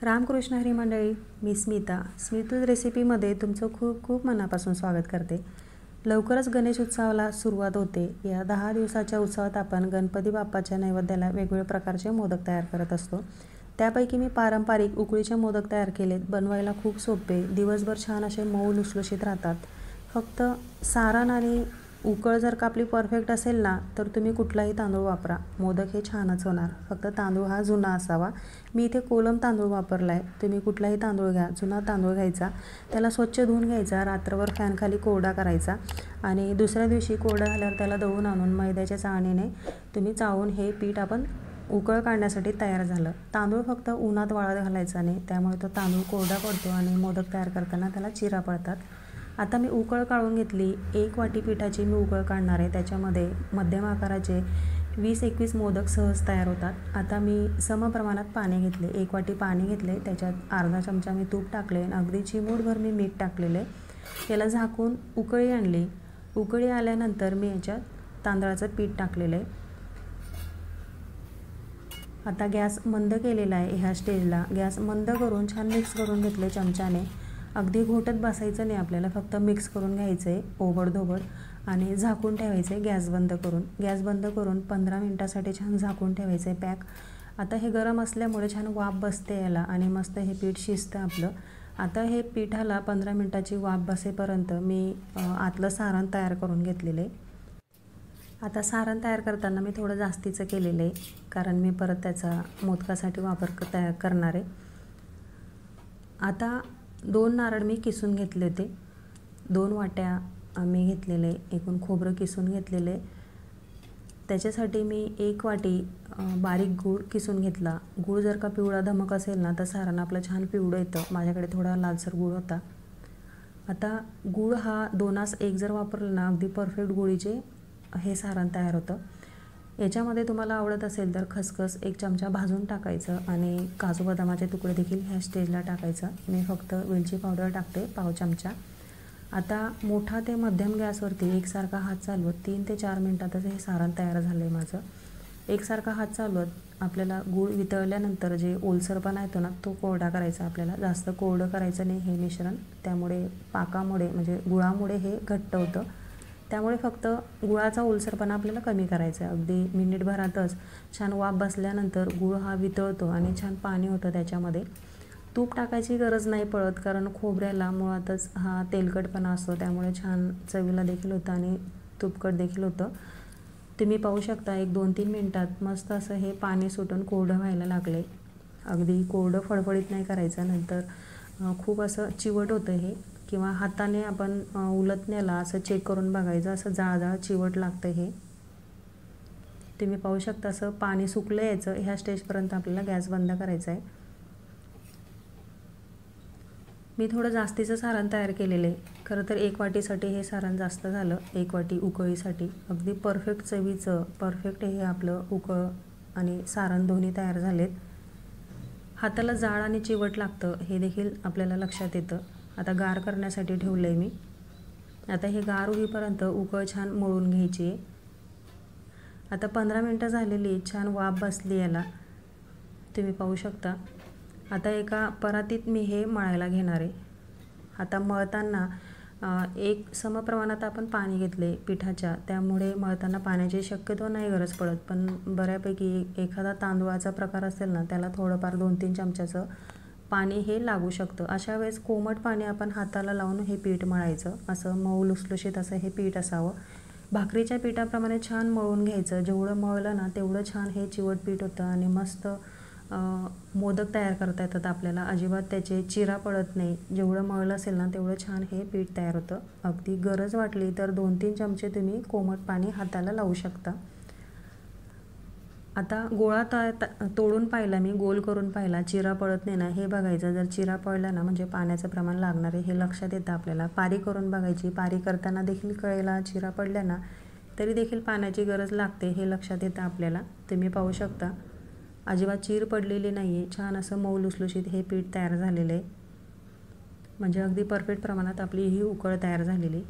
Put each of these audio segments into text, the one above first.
रामकृष्ण हरी मंडळी, मी स्मितूज रेसिपीमध्ये तुमचं खूप खूप मनापासून स्वागत करते। लवकरच गणेश उत्सवाला सुरुवात होते। या 10 दिवसाच्या उत्सवात आपण गणपती बाप्पाच्या नैवेद्याला वेगवेगळ्या प्रकारचे मोदक तयार करत असतो। त्यापैकी मी पारंपरिक उकळीचे मोदक तयार केलेत। बनवायला खूप सोपे, दिवसभर छान असे मऊ लुसलुशीत राहतात। फक्त सारण आणि उकळ जर का आपली परफेक्ट असेल ना, तर तुम्ही कुठलाही तांदूळ वापरा, मोदक हे छानच होणार। फक्त तांदूळ हा जुना असावा। मी इथे कोलम तांदूळ वापरला आहे। तुम्ही कुठलाही तांदूळ घ्या, जुना तांदूळ घ्यायचा, त्याला स्वच्छ धुवून घ्यायचा, रात्रभर फॅनखाली कोरडा करायचा आणि दुसऱ्या दिवशी कोरडा झाल्यावर त्याला दळून आणून मैद्याच्या चाळणीने तुम्ही चाळून हे पीठ आपण उकळ काढण्यासाठी तयार झालं। तांदूळ फक्त उन्हात वाळत घालायचा नाही, त्यामुळे तो तांदूळ कोरडा पडतो आणि मोदक तयार करताना त्याला चिरा पडतात। आता मी उकळ काढून घेतली। 1 वाटी पिठाची मी उकळ काढणार आहे। त्याच्यामध्ये मध्यम आकाराचे 20-21 मोदक सहज तयार होतात। आता मी समप्रमाणात पाणी घेतले, 1 वाटी पाणी घेतले, त्याच्यात अर्धा चमचा मी तूप टाकले, अगदी चिमूटभर मी मीठ टाकलेले। याला झाकून उकळी आणली। उकळी आल्यानंतर मी याच्यात तांदळाचं पीठ टाकलेलं आहे। आता गॅस मंद केलेला आहे। ह्या स्टेजला गॅस मंद करून छान मिक्स करून घेतले चमच्याने। अगदी घोटत बसायचं नाही आपल्याला, फक्त मिक्स करून घ्यायचं आहे ओबडधोबड आणि झाकून ठेवायचं आहे गॅस बंद करून। गॅस बंद करून 15 मिनिटासाठी छान झाकून ठेवायचं आहे पॅक। आता हे गरम असल्यामुळे छान वाफ बसते याला आणि मस्त हे पीठ शिजतं आपलं। आता हे पिठाला 15 मिनिटाची वाफ बसेपर्यंत मी आतलं सारण तयार करून घेतलेलं आहे। आता सारण तयार करताना मी थोडं जास्तीचं केलेलं आहे, कारण मी परत त्याचा मोदकासाठी वापर तयार करणार आहे। आता 2 नारळ मी किसून घेतले होते। 2 वाट्या मी घेतलेले, एकूण खोबरं किसून घेतलेले। त्याच्यासाठी मी 1 वाटी बारीक गूळ किसून घेतला। गूळ जर का पिवळा धमक असेल ना, तर सारण आपलं छान पिवळं येतं। माझ्याकडे थोडा लालसर गूळ होता। आता गूळ हा 2:1 जर वापरला ना, अगदी परफेक्ट गुळीचे हे सारण तयार होतं। याच्यामध्ये तुम्हाला आवडत असेल तर खसखस 1 चमचा भाजून टाकायचं आणि काजू बदामाचे तुकडे देखील ह्या स्टेजला टाकायचं। मी फक्त वेलची पावडर टाकते पाव चमचा। आता मोठा ते मध्यम गॅसवरती एकसारखा हात चालवत 3 ते 4 मिनिटातच हे सारण तयार झालं आहे माझं। एकसारखा हात चालवत आपल्याला गूळ वितळल्यानंतर जे ओलसरपणा येतो ना, तो कोरडा करायचा आपल्याला। जास्त कोरडं करायचं नाही हे मिश्रण, त्यामुळे पाकामुळे म्हणजे गुळामुळे हे घट्ट होतं। त्यामुळे फक्त गुळाचा ओलसरपणा आपल्याला कमी करायचा आहे। अगदी मिनिटभरातच छान वाफ बसल्यानंतर गूळ हा वितळतो आणि छान पाणी होतं त्याच्यामध्ये। तूप टाकायची गरज नाही पडत, कारण खोबऱ्याला मुळातच हा तेलकटपणा असतो, त्यामुळे छान चवीला देखील होतं आणि तुपकट देखील होतं। तुम्ही पाहू शकता 1-2-3 मिनिटात मस्त असं हे पाणी सुटून कोरडं व्हायला लागले। अगदी कोरडं फडफडीत नाही करायचं, नंतर खूप असं चिवट होतं हे, किंवा हाताने आपण उलटण्याला असं चेक करून बघायचं, असं जाळजाळ चिवट लागतं हे। तुम्ही पाहू शकता असं पाणी सुकलं यायचं। ह्या स्टेजपर्यंत आपल्याला गॅस बंद करायचा आहे। मी थोडं जास्तीचं सारण तयार केलेलं आहे। खरं तर 1 वाटीसाठी हे सारण जास्त झालं, 1 वाटी उकळीसाठी। अगदी परफेक्ट चवीचं परफेक्ट हे आपलं उकळ आणि सारण दोन्ही तयार झालेत। हाताला जाळ आणि चिवट लागतं हे देखील आपल्याला लक्षात येतं। आता गार करण्यासाठी ठेवलं आहे मी। आता हे गार होईपर्यंत उकळ छान मळून घ्यायची आहे। आता 15 मिनिटं झालेली, छान वाफ बसली याला, तुम्ही पाहू शकता। आता एका परातीत मी हे मळायला घेणार आहे। आता मळताना एक समप्रमाणात आपण पाणी घेतले पिठाच्या, त्यामुळे मळताना पाण्याची शक्यतो नाही गरज पडत, पण बऱ्यापैकी एखादा तांदूळाचा प्रकार असेल ना, त्याला थोडंफार 2-3 चमच्याचं पाणी हे लागू शकतं। अशा वेळेस कोमट पाणी आपण हाताला लावून हे पीठ मळायचं। असं मऊ लुसलुशीत असं हे पीठ असावं। भाकरीच्या पिठाप्रमाणे छान मळून घ्यायचं। जेवढं मळलं ना, तेवढं छान हे चिवट पीठ होतं आणि मस्त मोदक तयार करता येतात आपल्याला। अजिबात त्याचे चिरा पडत नाही। जेवढं मळलं असेल ना, तेवढं छान हे पीठ तयार होतं। अगदी गरज वाटली तर 2-3 चमचे तुम्ही कोमट पाणी हाताला लावू शकता। आता गोळा तोडून पाहिला मी, गोल करून पाहिला, चिरा पडत नाही ना हे बघायचं। जर चिरा पडला ना, म्हणजे पाण्याचं प्रमाण लागणार आहे हे लक्षात येतं आपल्याला। पारी करून बघायची, पारी करताना देखील कळेला चिरा पडल्या ना, तरी देखील पाण्याची गरज लागते हे लक्षात येतं आपल्याला। तुम्ही पाहू शकता अजिबात चीर पडलेली नाही आहे। छान असं मऊ लुसलुशीत हे पीठ तयार झालेलं आहे, म्हणजे अगदी परफेक्ट प्रमाणात आपली ही उकळ तयार झालेली।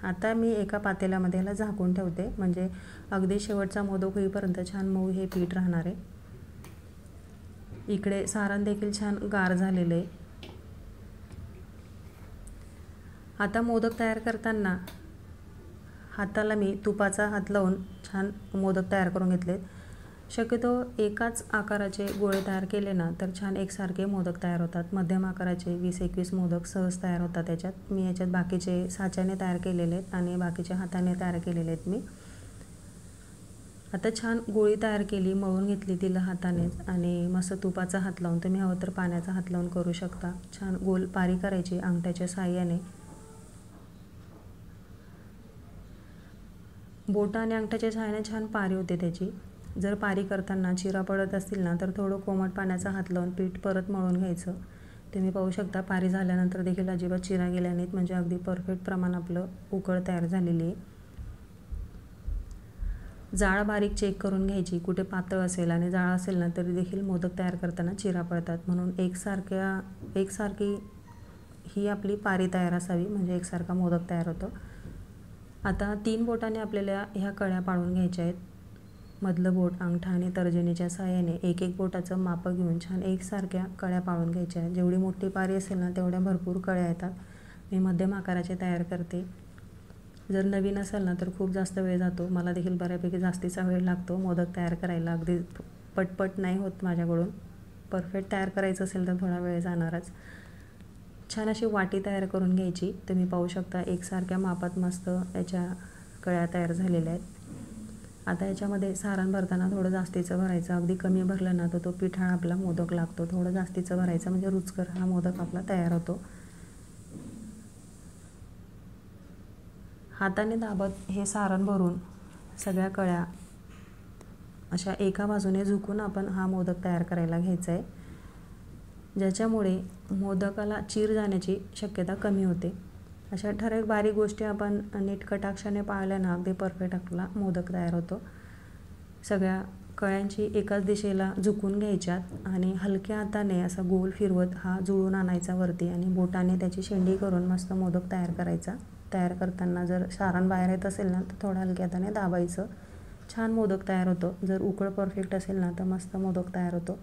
आता मी एका पातेल्यामध्ये ह्याला झाकून ठेवते, म्हणजे अगदी शेवटचा मोदक होईपर्यंत छान मऊ हे पीठ राहणार आहे। इकडे सारण देखील छान गार झालेलं आहे. आता मोदक तयार करताना हाताला मी तुपाचा हात लावून छान मोदक तयार करून घेतलेत. शक्यतो एकाच आकाराचे गोळे तयार केले ना तर छान एकसारखे मोदक तयार होतात. मध्यम आकाराचे 20-21 मोदक सहज तयार होतात याच्यात. मी याच्यात बाकीचे साच्याने तयार केलेले आहेत आणि बाकीचे हाताने तयार केलेले आहेत मी. आता छान गोळी तयार केली, मळून घेतली तिला हातानेच आणि मस्त तुपाचा हात लावून, तुम्ही हवं तर पाण्याचा हात लावून करू शकता. छान गोल पारी करायची अंगठ्याच्या साहाय्याने. बोटं आणि अंगठ्याच्या साहाय्याने छान पारी होते त्याची. जर पारी करताना चिरा पडत असतील ना तर थोडं कोमट पाण्याचा हात लावून पीठ परत मळून घ्यायचं. तुम्ही पाहू शकता पारी झाल्यानंतर देखील अजिबात चिरा गेल्या नाहीत, म्हणजे अगदी परफेक्ट प्रमाण आपलं उकळ तयार झालेली आहे. जाळ बारीक चेक करून घ्यायची, कुठे पातळ असेल आणि जाळ असेल ना तरी देखील मोदक तयार करताना चिरा पडतात. म्हणून एकसारखी ही आपली पारी तयार असावी, म्हणजे एकसारखा मोदक तयार होतो. आता 3 बोटाने आपल्याला ह्या कळ्या पाडून घ्यायच्या आहेत. मधलं बोट, अंगठा आणि तर्जनीच्या साहाय्याने एक बोटाचं माप घेऊन छान एकसारख्या कळ्या पाडून घ्यायच्या आहेत. जेवढी मोठी पारी असेल ना तेवढ्या भरपूर कळ्या येतात. मी मध्यम आकाराचे तयार करते. जर नवीन असेल ना तर खूप जास्त वेळ जातो. मला देखील बऱ्यापैकी जास्तीचा वेळ लागतो मोदक तयार करायला. अगदी पटपट नाही होत माझ्याकडून. परफेक्ट तयार करायचं असेल तर थोडा वेळ जाणारच. छान अशी वाटी तयार करून घ्यायची. तुम्ही पाहू शकता एकसारख्या मापात मस्त याच्या कळ्या तयार झालेल्या आहेत. आता याच्यामध्ये सारण भरताना थोडं जास्तीचं भरायचं. अगदी कमी भरलं ना तर तो पिठाळा आपला मोदक लागतो. थोडं जास्तीचं भरायचं म्हणजे रुचकर हा मोदक आपला तयार होतो. हाताने दाबत हे सारण भरून सगळ्या कळ्या अशा एका बाजूने झुकून आपण हा मोदक तयार करायला घ्यायचा आहे, ज्याच्यामुळे मोदकाला चीर जाण्याची शक्यता कमी होते. अशा ठराविक बारीक गोष्टी आपण नीट कटाक्षाने पाळल्या ना अगदी परफेक्ट आपला मोदक तयार होतो. सगळ्या कळ्यांची एकाच दिशेला झुकून घ्यायच्यात आणि हलक्या हाताने असा गोल फिरवत हा जुळून आणायचा वरती आणि बोटाने त्याची शेंडी करून मस्त मोदक तयार करायचा. तयार करताना जर सारण बाहेर येत असेल ना तर थोड्या हलक्या हाताने दाबायचं. छान मोदक तयार होतो. जर उकळ परफेक्ट असेल ना तर मस्त मोदक तयार होतो.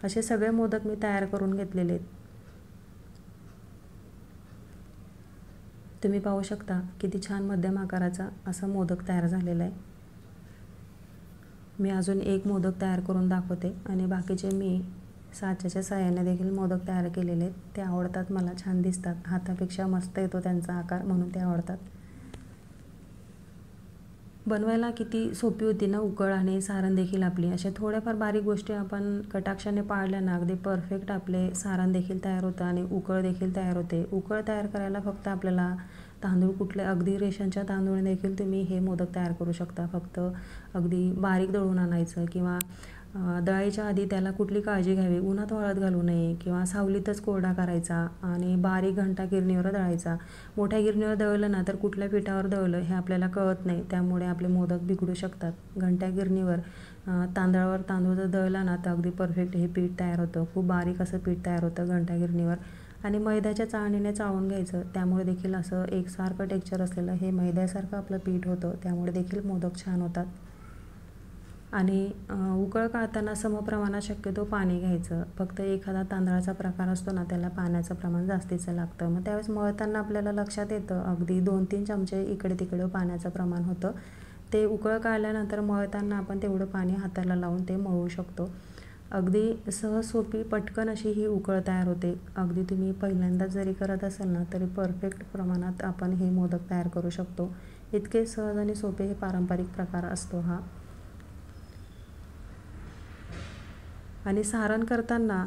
असे सगळे मोदक मी तयार करून घेतलेले आहेत. तुम्ही पाहू शकता किती छान मध्यम आकाराचा असा मोदक तयार झालेला आहे. मी अजून एक मोदक तयार करून दाखवते आणि बाकीचे मी साच्याच्या साहाय्याने देखील मोदक तयार केलेले आहेत. ते आवडतात मला, छान दिसतात. हातापेक्षा मस्त येतो त्यांचा आकार, म्हणून ते आवडतात. बनवायला किती सोपी होती ना उकळ आणि सारण देखील आपली. अशा थोड्याफार बारीक गोष्टी आपण कटाक्षाने पाळल्या ना अगदी परफेक्ट आपले सारण देखील तयार होतं आणि उकळ देखील तयार होते. उकळ तयार करायला फक्त आपल्याला तांदूळ कुठले, अगदी रेशनच्या तांदूळ देखील तुम्ही हे मोदक तयार करू शकता. फक्त अगदी बारीक दळून आणायचं किंवा दळायच्या आधी त्याला कुठली काळजी घ्यावी, उन्हात वाळत घालू नये किंवा सावलीतच कोरडा करायचा आणि बारीक घंटा गिरणीवर दळायचा. मोठ्या गिरणीवर दळलं ना तर कुठल्या पिठावर दळलं हे आपल्याला कळत नाही, त्यामुळे आपले मोदक बिघडू शकतात. घंट्या गिरणीवर तांदळावर तांदूळ जर दळला ना तर अगदी परफेक्ट हे पीठ तयार होतं. खूप बारीक असं पीठ तयार होतं घंट्या गिरणीवर. आणि मैद्याच्या चाळणीने चाळून घ्यायचं, त्यामुळे देखील असं एकसारखं टेक्स्चर असलेलं हे मैद्यासारखं आपलं पीठ होतं, त्यामुळे देखील मोदक छान होतात. आणि उकळ काढताना समप्रमाणात शक्यतो पाणी घ्यायचं. फक्त एखादा तांदळाचा प्रकार असतो ना त्याला पाण्याचं प्रमाण जास्तीचं लागतं. मग त्यावेळेस मळताना आपल्याला लक्षात येतं अगदी 2-3 चमचे इकडे तिकडे पाण्याचं प्रमाण होतं. ते उकळ काढल्यानंतर मळताना आपण तेवढं पाणी हाताला लावून ते मळू शकतो. अगदी सहज सोपी पटकन अशी ही उकळ तयार होते. अगदी तुम्ही पहिल्यांदाच जरी करत असाल ना तरी परफेक्ट प्रमाणात आपण हे मोदक तयार करू शकतो. इतके सहज आणि सोपे हे पारंपरिक प्रकार असतो हा. आणि सारण करताना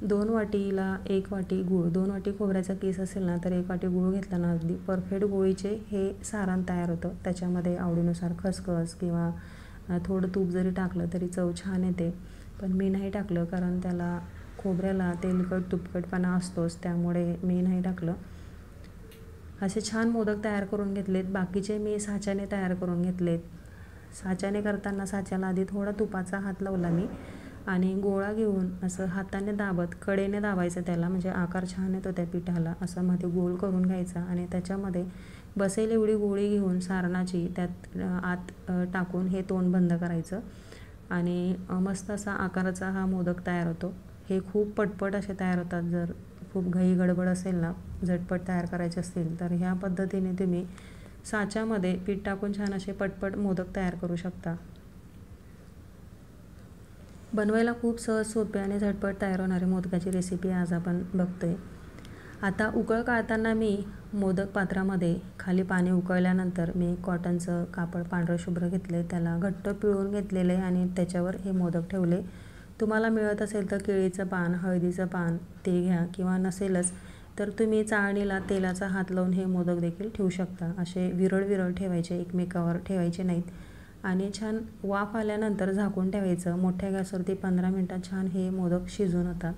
2 वाटीला 1 वाटी गूळ, 2 वाटी खोबऱ्याचा किस असेल ना तर 1 वाटी गूळ घेतला ना अगदी परफेक्ट गोळीचे हे सारण तयार होतं. त्याच्यामध्ये आवडीनुसार खसखस किंवा थोडं तूप जरी टाकलं तरी चव छान येते. पण मी नाही टाकलं कारण त्याला खोबऱ्याला तेलकट तुपकटपणा असतोच, त्यामुळे मी नाही टाकलं. असे छान मोदक तयार करून घेतलेत. बाकीचे मी साच्याने तयार करून घेतलेत. साच्याने करताना साच्याला आधी थोडा तुपाचा हात लावला मी आणि गोळा घेऊन असं हाताने दाबत कडेने दाबायचं त्याला, म्हणजे आकार छान येतो त्या पिठाला. असं मध्ये गोल करून घ्यायचा आणि त्याच्यामध्ये बसेल एवढी गोळी घेऊन सारणाची त्यात आत टाकून हे तोंड बंद करायचं आणि मस्त असा आकाराचा हा मोदक तयार होतो. हे खूप पटपट असे तयार होतात. जर खूप घाई गडबड असेल ना, झटपट तयार करायचे असतील तर ह्या पद्धतीने तुम्ही साच्यामध्ये पीठ टाकून छान असे पटपट मोदक तयार करू शकता. बनवायला खूप सहज सोपे आणि झटपट तयार होणारी मोदकाची रेसिपी आज आपण बघतोय. आता उकळ काढताना मी मोदक पात्रामध्ये खाली पाणी उकळल्यानंतर मी कॉटनचं कापड पांढरं शुभ्र घेतले, त्याला घट्ट पिळून घेतलेले आणि त्याच्यावर हे मोदक ठेवले. तुम्हाला मिळत असेल तर केळीचं पान, हळदीचं पान ते घ्या किंवा नसेलच तर तुम्ही चाळणीला तेलाचा हात लावून हे मोदक देखील ठेवू शकता. असे विरळ विरळ ठेवायचे, एकमेकावर ठेवायचे नाहीत आणि छान वाफ आल्यानंतर झाकून ठेवायचं. मोठ्या गॅसवरती 15 मिनटात छान हे मोदक शिजून होतात.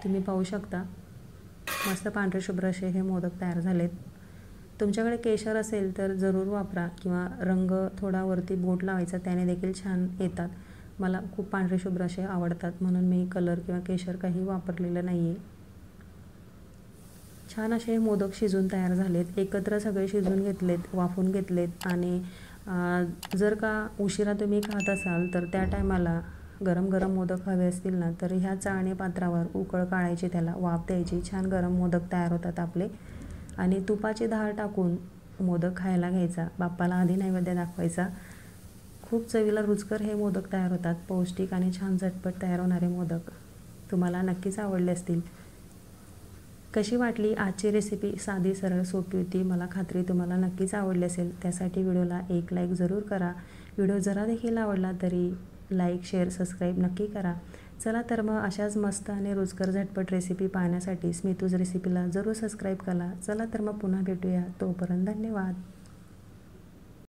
तुम्ही पाहू शकता मस्त पांढरे शुभ्र असे हे मोदक तयार झालेत. तुमच्याकडे केशर असेल तर जरूर वापरा किंवा रंग थोडा वरती बोट लावायचा, त्याने देखील छान येतात. मला खूप पांढरे शुभ्र असे आवडतात म्हणून मी कलर किंवा केशर काही वापरलेलं नाही आहे. छान असे मोदक शिजून तयार झालेत. एकत्र सगळे शिजून घेतलेत, वाफून घेतलेत आणि जर का उशिरा तुम्ही खात असाल तर त्या टायमाला गरम गरम मोदक हवे असतील ना तर ह्या चाळणी पात्रावर उकळ काढायची, त्याला वाफ द्यायची, छान गरम मोदक तयार होतात आपले. आणि तुपाची धार टाकून मोदक खायला घ्यायचा, बाप्पाला आधी नैवेद्य दाखवायचा. खूप चवीला रुचकर हे मोदक तयार होतात. पौष्टिक आणि छान झटपट तयार होणारे मोदक तुम्हाला नक्कीच आवडले असतील. कशी वाटली आजची रेसिपी? साधी सरळ सोपी होती. मला खात्री तुम्हाला नक्कीच आवडली असेल. त्यासाठी व्हिडिओला एक लाईक जरूर करा. व्हिडिओ जरा देखील आवडला तरी लाईक, शेअर, सबस्क्राईब नक्की करा. चला तर मग अशाच मस्त आणि रुचकर झटपट रेसिपी पाहण्यासाठी स्मितूज रेसिपीला जरूर सबस्क्राईब करा. चला तर मग पुन्हा भेटूया. तोपर्यंत धन्यवाद.